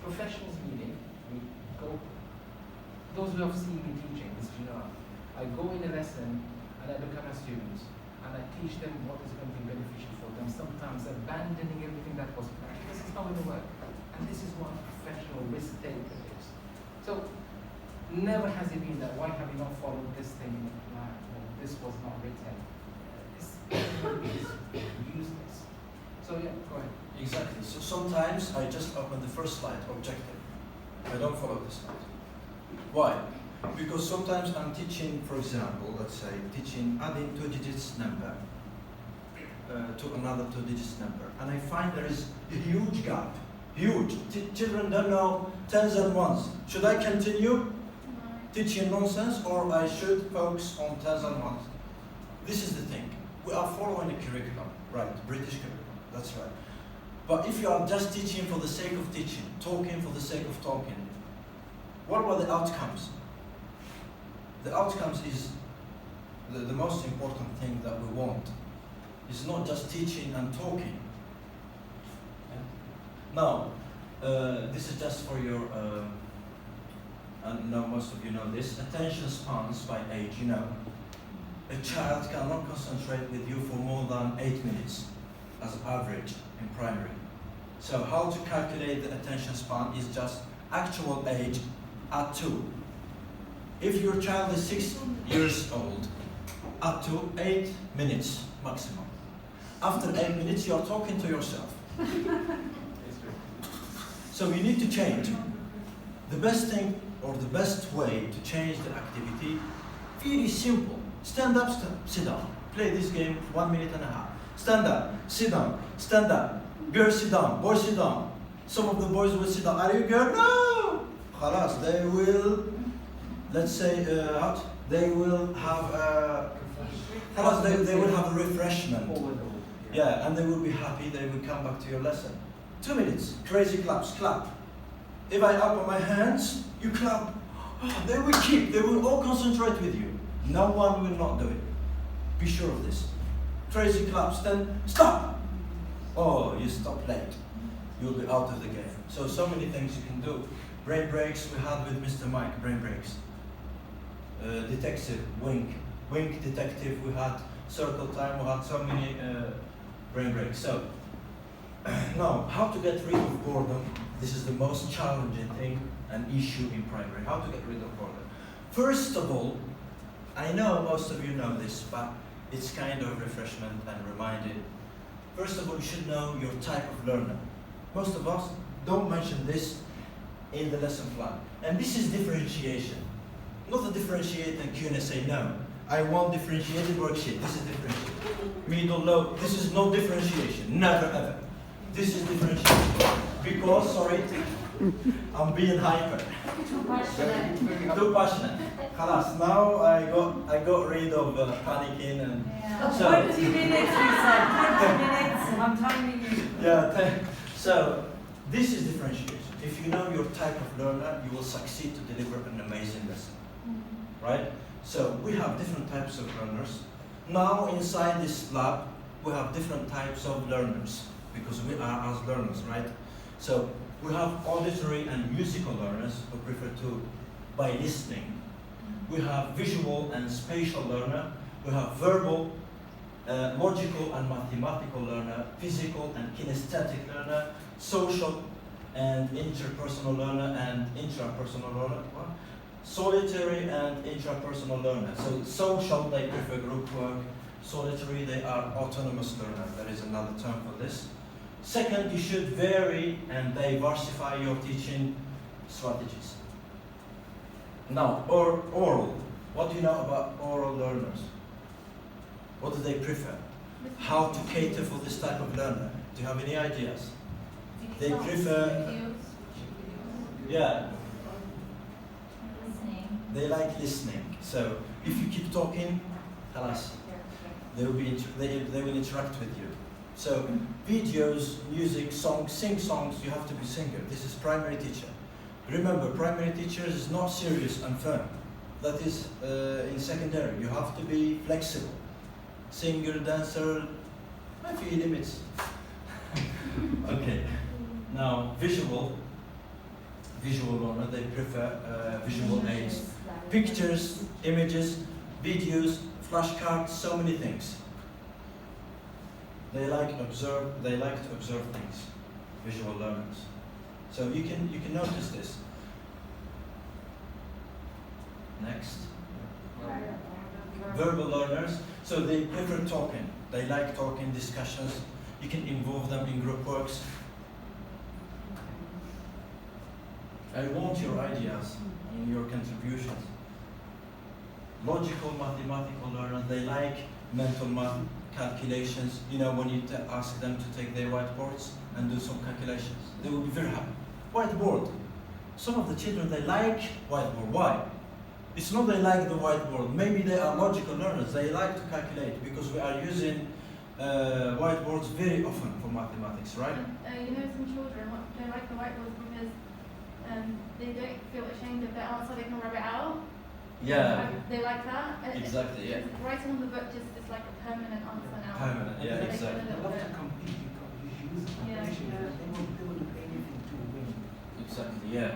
professionals meeting, we go, those who have seen me teaching, this you know, I go in a lesson and I look at my students and I teach them what is going to be beneficial for them, sometimes abandoning everything that was planned. This is not going to work. And this is what a professional risk taker is. So, never has it been that, why have you not followed this thing in the plan, or this was not written. This is useless. So yeah, go ahead. Exactly. So sometimes I just open the first slide, objective. I don't follow the slide. Why? Because sometimes I'm teaching, for example, let's say, teaching adding 2 digits number to another 2 digits number. And I find there is a huge gap. Huge. Children don't know tens and ones. Should I continue teaching nonsense, or I should focus on tens and ones? This is the thing. We are following a curriculum, right? British curriculum, that's right. But if you are just teaching for the sake of teaching, talking for the sake of talking, what are the outcomes? The outcomes is the most important thing that we want. It's not just teaching and talking. Now, this is just for your, and now most of you know this, attention spans by age, you know. A child cannot concentrate with you for more than 8 minutes as average in primary. So how to calculate the attention span is just actual age at 2. If your child is 6 years old, up to 8 minutes maximum. After 8 minutes, you are talking to yourself. So you need to change. The best thing or the best way to change the activity, very simple. Stand up, sit down. Play this game 1 minute and a half. Stand up, sit down, stand up. Girls sit down, boys sit down. Some of the boys will sit down. Are you girl? No! Khalas, they will, let's say, they will have a, they will have a refreshment. Yeah, and they will be happy, they will come back to your lesson. 2 minutes, crazy claps, clap. If I open my hands, you clap. Oh, they will keep, they will all concentrate with you. No one will not do it. Be sure of this. Crazy claps, then stop. Oh, you stop late. You'll be out of the game. So many things you can do. Brain breaks, we had with Mr. Mike, brain breaks. Detective, wink detective, we had circle time, we had so many brain breaks. So, now, how to get rid of boredom? This is the most challenging thing, an issue in primary. How to get rid of boredom? First of all, I know most of you know this, but it's kind of refreshment and reminded. First of all, you should know your type of learner. Most of us don't mention this in the lesson plan. And this is differentiation. Not a differentiate and Q&A say no. I want differentiated worksheet. This is differentiation. Middle, low. This is not differentiation. Never ever. This is differentiation. Because, sorry, I'm being hyper. Too passionate. Too passionate. Khalas, now I got rid of panicking and Yeah. so 20 minutes, we said. 20 minutes. I'm timing you. yeah. So this is differentiation. If you know your type of learner, you will succeed to deliver an amazing lesson, right? So we have different types of learners. Now inside this lab, we have different types of learners because we are as learners, right? So we have auditory and musical learners who prefer to by listening. We have visual and spatial learner. We have verbal, logical and mathematical learner, physical and kinesthetic learner, social and interpersonal learner and intrapersonal learner. What? Solitary and intrapersonal learner. So social, they prefer group work. Solitary, they are autonomous learner. There is another term for this. Second, you should vary and diversify your teaching strategies. Now, oral. What do you know about oral learners? What do they prefer? How to cater for this type of learner? Do you have any ideas? They prefer, yeah, they like listening. So if you keep talking, halas, they will interact with you. So videos, music, songs, sing songs, you have to be singer. This is primary teacher. Remember, primary teachers is not serious and firm. That is in secondary. You have to be flexible. Singer, dancer, a few limits. Okay. Now, visual. visual learner, they prefer visual aids. Pictures, images, videos, flashcards, so many things. They like to observe things, visual learners. So you can notice this. Next. Verbal learners, so they prefer talking. They like talking, discussions. You can involve them in group works. I want your ideas and your contributions. Logical, mathematical learners, they like mental math calculations. You know, when you ask them to take their whiteboards and do some calculations, they will be very happy. Whiteboard. Some of the children, they like whiteboard. Why? It's not they like the whiteboard. Maybe they are logical learners. They like to calculate because we are using whiteboards very often for mathematics, right? You know, some children, they like the whiteboards because they don't feel ashamed of their answer, they can rub it out. Yeah. They like that. Exactly, yeah. Writing on the book just is like a permanent answer now. Permanent, yeah, They exactly. feel a They little love to bit- compete. You use a competition. Yeah. They will do anything to win. Exactly, yeah.